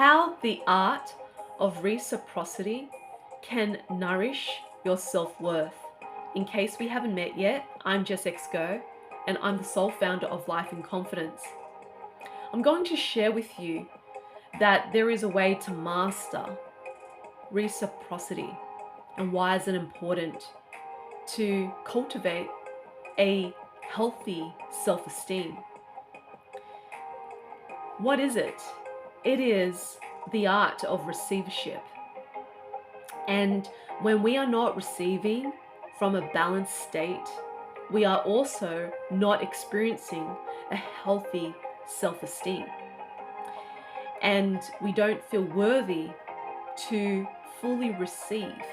how the art of reciprocity can nourish your self-worth. In case we haven't met yet, I'm Jess and I'm the sole founder of Life in Confidence. I'm going to share with you that there is a way to master reciprocity and why is it important to cultivate a healthy self-esteem. What is it? It is the art of receivership. And when we are not receiving from a balanced state, we are also not experiencing a healthy self-esteem. And we don't feel worthy to fully receive.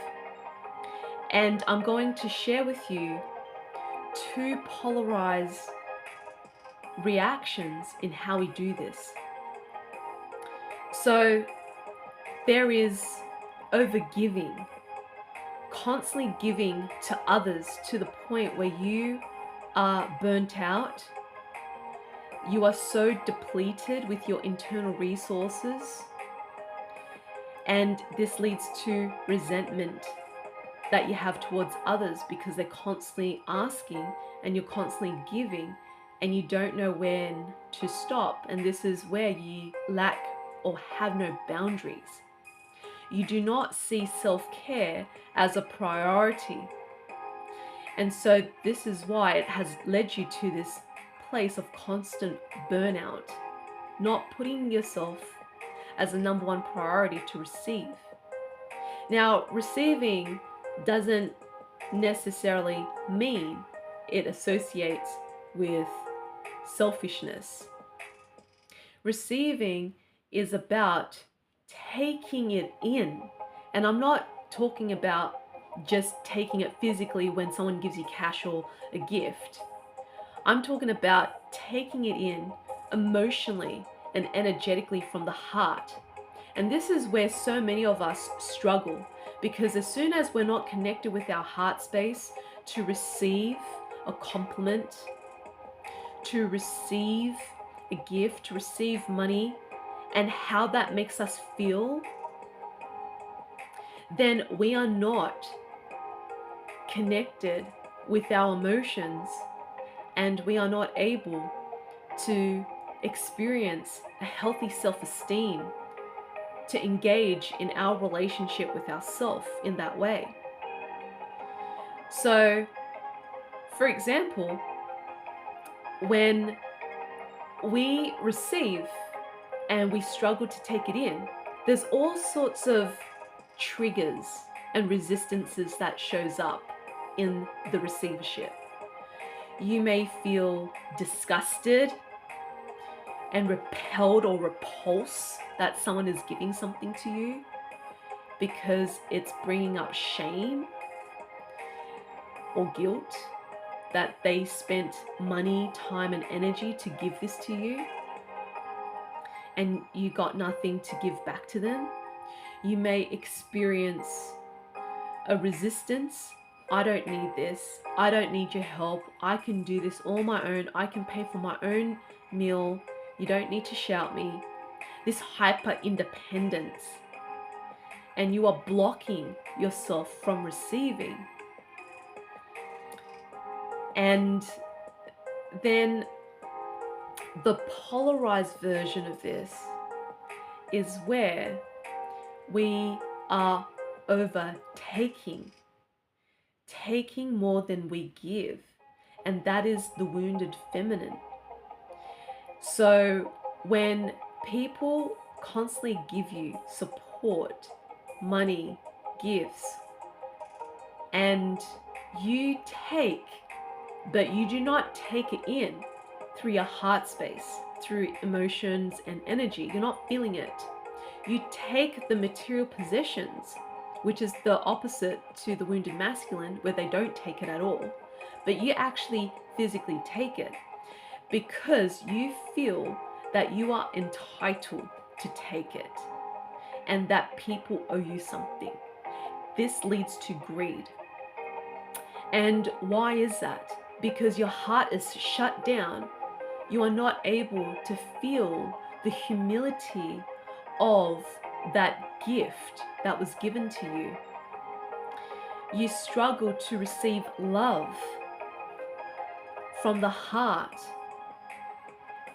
And I'm going to share with you two polarized reactions in how we do this. So there is overgiving, constantly giving to others to the point where you are burnt out. You are so depleted with your internal resources, and this leads to resentment that you have towards others because they're constantly asking and you're constantly giving and you don't know when to stop. And this is where you lack or have no boundaries. You do not see self-care as a priority. And so this is why it has led you to this place of constant burnout, not putting yourself as a number one priority to receive. Now, receiving doesn't necessarily mean it associates with selfishness. Receiving is about taking it in. And I'm not talking about just taking it physically when someone gives you cash or a gift. I'm talking about taking it in emotionally and energetically from the heart. And this is where so many of us struggle, because as soon as we're not connected with our heart space to receive a compliment, to receive a gift, to receive money, and how that makes us feel, then we are not connected with our emotions and we are not able to experience a healthy self-esteem, to engage in our relationship with ourselves in that way. So, for example, when we receive and we struggle to take it in, there's all sorts of triggers and resistances that shows up in the receivership. You may feel disgusted and repelled or repulsed that someone is giving something to you because it's bringing up shame or guilt that they spent money, time, and energy to give this to you, and you got nothing to give back to them. You may experience a resistance. I don't need this. I don't need your help. I can do this all my own. I can pay for my own meal. You don't need to shout me. This hyper independence. And you are blocking yourself from receiving. And then the polarized version of this is where we are overtaking, taking more than we give, and that is the wounded feminine. So when people constantly give you support, money, gifts, and you take, but you do not take it in through your heart space, through emotions and energy, you're not feeling it. You take the material possessions, which is the opposite to the wounded masculine, where they don't take it at all, but you actually physically take it because you feel that you are entitled to take it and that people owe you something. This leads to greed. And why is that? Because your heart is shut down. You are not able to feel the humility of that gift that was given to you. You struggle to receive love from the heart,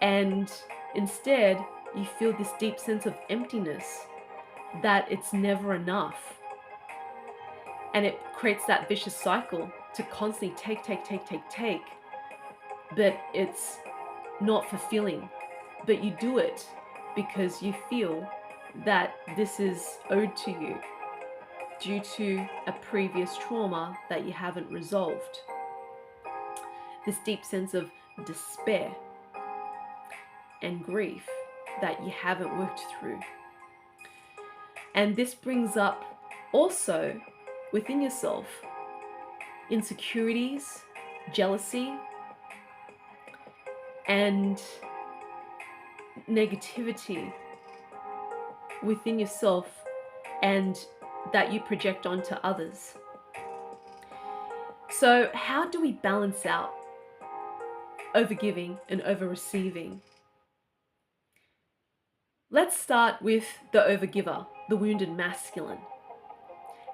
and instead you feel this deep sense of emptiness, that it's never enough. And it creates that vicious cycle to constantly take, but it's not fulfilling. But you do it because you feel that this is owed to you due to a previous trauma that you haven't resolved. This deep sense of despair and grief that you haven't worked through. And this brings up also within yourself insecurities, jealousy, and negativity within yourself, and that you project onto others. So how do we balance out overgiving and over receiving? Let's start with the overgiver, the wounded masculine.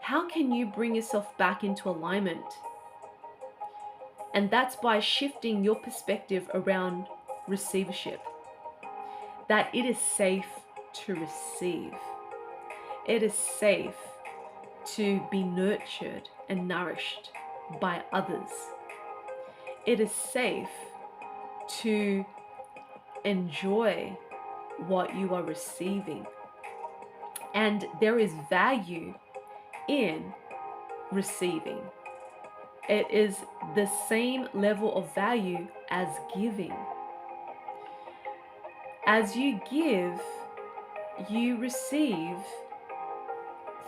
How can you bring yourself back into alignment? And that's by shifting your perspective around receivership. That it is safe to receive. It is safe to be nurtured and nourished by others. It is safe to enjoy what you are receiving. And there is value in receiving. It is the same level of value as giving. As you give, you receive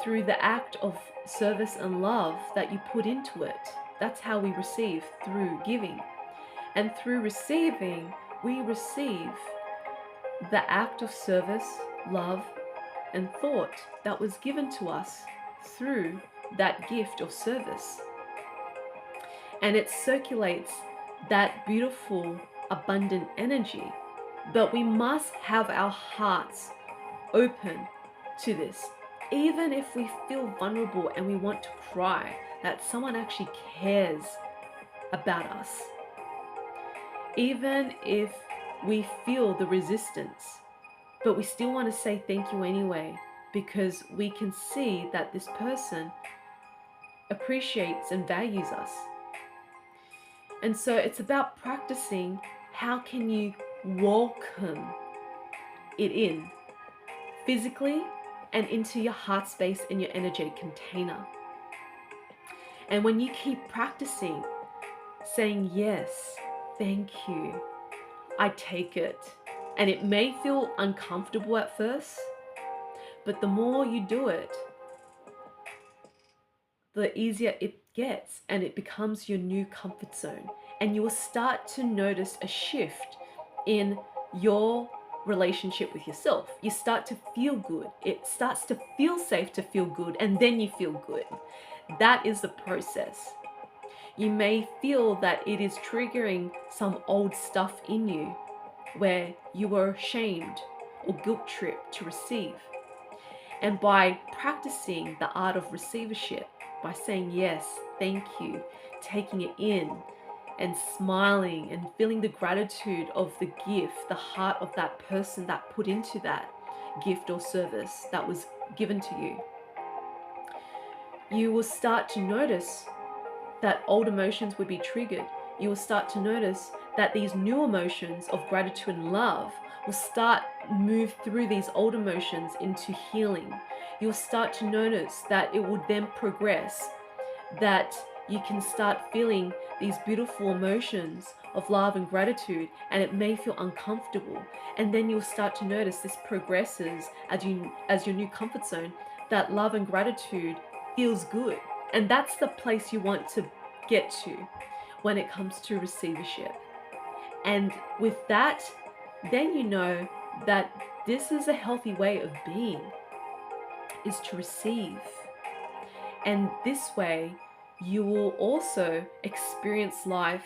through the act of service and love that you put into it. That's how we receive, through giving. And through receiving, we receive the act of service, love, and thought that was given to us through that gift of service. And it circulates that beautiful, abundant energy. But we must have our hearts open to this. Even if we feel vulnerable and we want to cry, that someone actually cares about us. Even if we feel the resistance, but we still want to say thank you anyway, because we can see that this person appreciates and values us. And so it's about practicing how can you welcome it in physically and into your heart space in your energetic container. And when you keep practicing saying yes, thank you, I take it, and it may feel uncomfortable at first, but the more you do it, the easier it gets, and it becomes your new comfort zone. And you will start to notice a shift in your relationship with yourself. You start to feel good. It starts to feel safe to feel good, and then you feel good. That is the process. You may feel that it is triggering some old stuff in you where you were ashamed or guilt tripped to receive. And by practicing the art of receivership, by saying yes, thank you, taking it in, and smiling and feeling the gratitude of the gift, the heart of that person that put into that gift or service that was given to you, you will start to notice that old emotions would be triggered. You will start to notice that these new emotions of gratitude and love will start move through these old emotions into healing. You'll start to notice that it will then progress, that you can start feeling these beautiful emotions of love and gratitude, and it may feel uncomfortable. And then you'll start to notice this progresses as your new comfort zone, that love and gratitude feels good. And that's the place you want to get to when it comes to receivership. And with that, then you know that this is a healthy way of being, is to receive. And this way, you will also experience life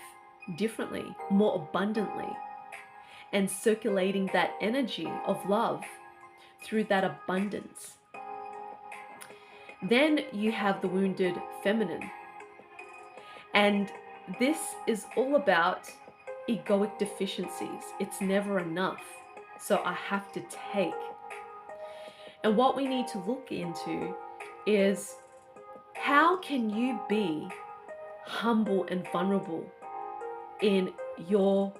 differently, more abundantly, and circulating that energy of love through that abundance. Then you have the wounded feminine. And this is all about egoic deficiencies. It's never enough. So I have to take. And what we need to look into is, how can you be humble and vulnerable in your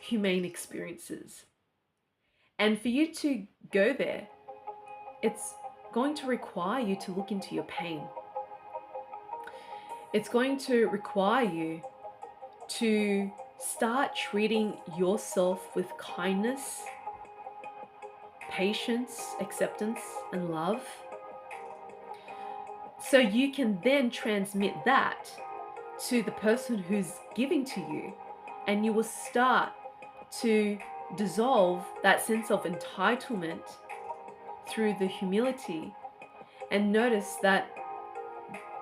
humane experiences? And for you to go there, it's going to require you to look into your pain. It's going to require you to start treating yourself with kindness, patience, acceptance, and love, so you can then transmit that to the person who's giving to you, and you will start to dissolve that sense of entitlement through the humility, and notice that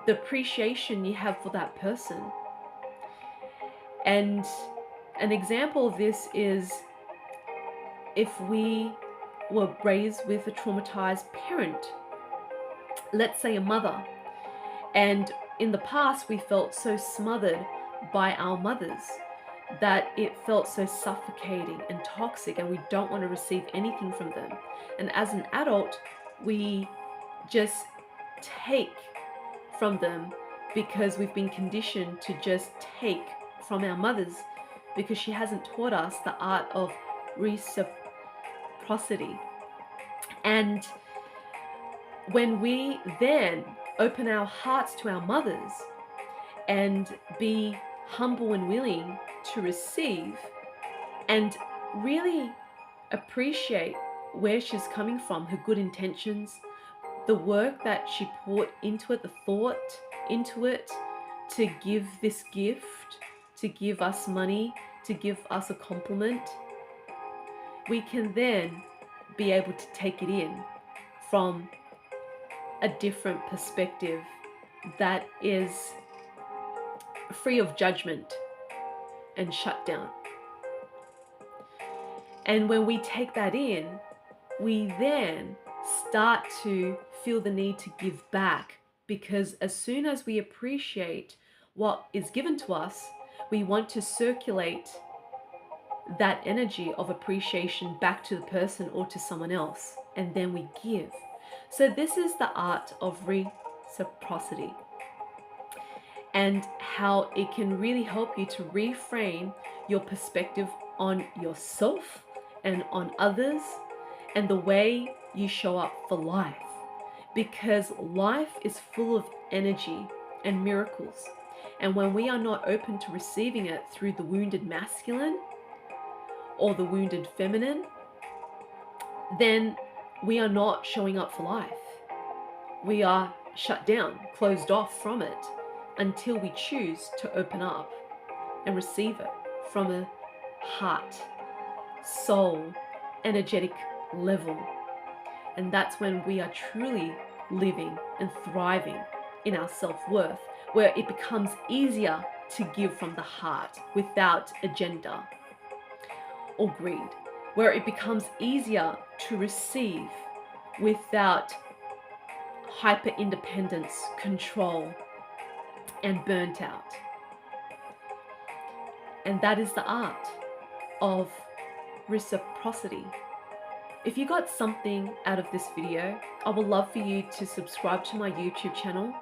the appreciation you have for that person. And an example of this is, if we were raised with a traumatized parent, let's say a mother, and in the past we felt so smothered by our mothers that it felt so suffocating and toxic, and we don't want to receive anything from them. And as an adult, we just take from them because we've been conditioned to just take from our mothers, because she hasn't taught us the art of reciprocity. And when we then open our hearts to our mothers and be humble and willing to receive, and really appreciate where she's coming from, her good intentions, the work that she poured into it, the thought into it, to give this gift, to give us money, to give us a compliment, we can then be able to take it in from a different perspective that is free of judgment and shut down. And when we take that in, we then start to feel the need to give back, because as soon as we appreciate what is given to us, we want to circulate that energy of appreciation back to the person or to someone else, and then we give. So this is the art of reciprocity, and how it can really help you to reframe your perspective on yourself and on others, and the way you show up for life. Because life is full of energy and miracles, and when we are not open to receiving it through the wounded masculine or the wounded feminine, then we are not showing up for life. We are shut down, closed off from it, until we choose to open up and receive it from a heart, soul, energetic level. And that's when we are truly living and thriving in our self-worth, where it becomes easier to give from the heart without agenda or greed, where it becomes easier to receive without hyper independence, control, and burnt out. And that is the art of reciprocity. If you got something out of this video, I would love for you to subscribe to my YouTube channel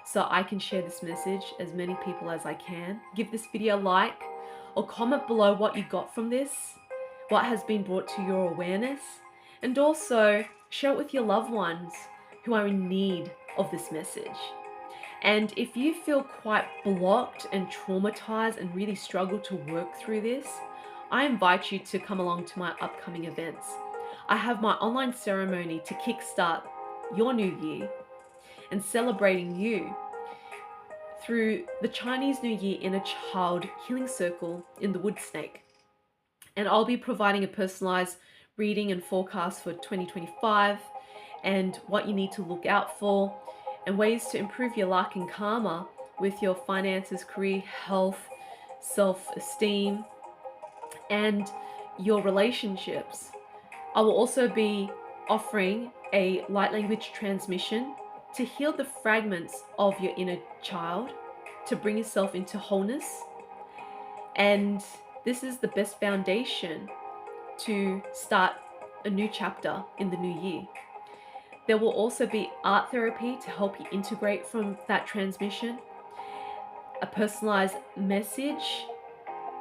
so I can share this message as many people as I can. Give this video a like, or comment below what you got from this, what has been brought to your awareness, and also share it with your loved ones who are in need of this message. And if you feel quite blocked and traumatized and really struggle to work through this, I invite you to come along to my upcoming events. I have my online ceremony to kickstart your new year and celebrating you through the Chinese New Year Inner Child Healing Circle in the Wood Snake. And I'll be providing a personalized reading and forecast for 2025, and what you need to look out for, and ways to improve your luck and karma with your finances, career, health, self-esteem, and your relationships. I will also be offering a light language transmission to heal the fragments of your inner child, to bring yourself into wholeness. And this is the best foundation to start a new chapter in the new year. There will also be art therapy to help you integrate from that transmission, a personalized message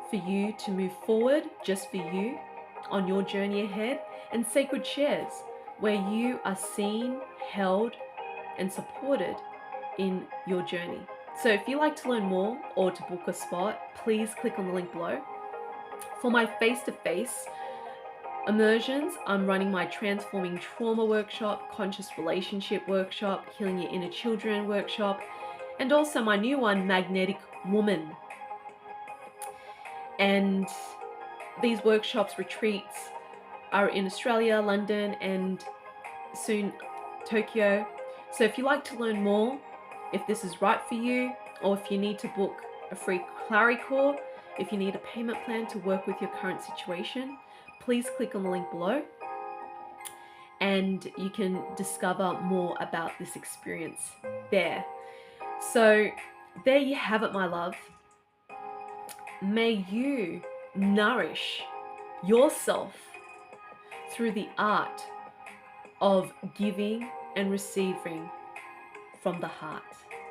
for you to move forward just for you on your journey ahead, and sacred shares where you are seen, held, and supported in your journey. So if you'd like to learn more or to book a spot, please click on the link below. For my face-to-face immersions, I'm running my Transforming Trauma workshop, Conscious Relationship workshop, Healing Your Inner Children workshop, and also my new one, Magnetic Woman. And these workshops, retreats are in Australia, London, and soon Tokyo. So if you'd like to learn more, if this is right for you, or if you need to book a free clarity call, if you need a payment plan to work with your current situation, please click on the link below and you can discover more about this experience there. So there you have it, my love. May you nourish yourself through the art of giving and receiving from the heart.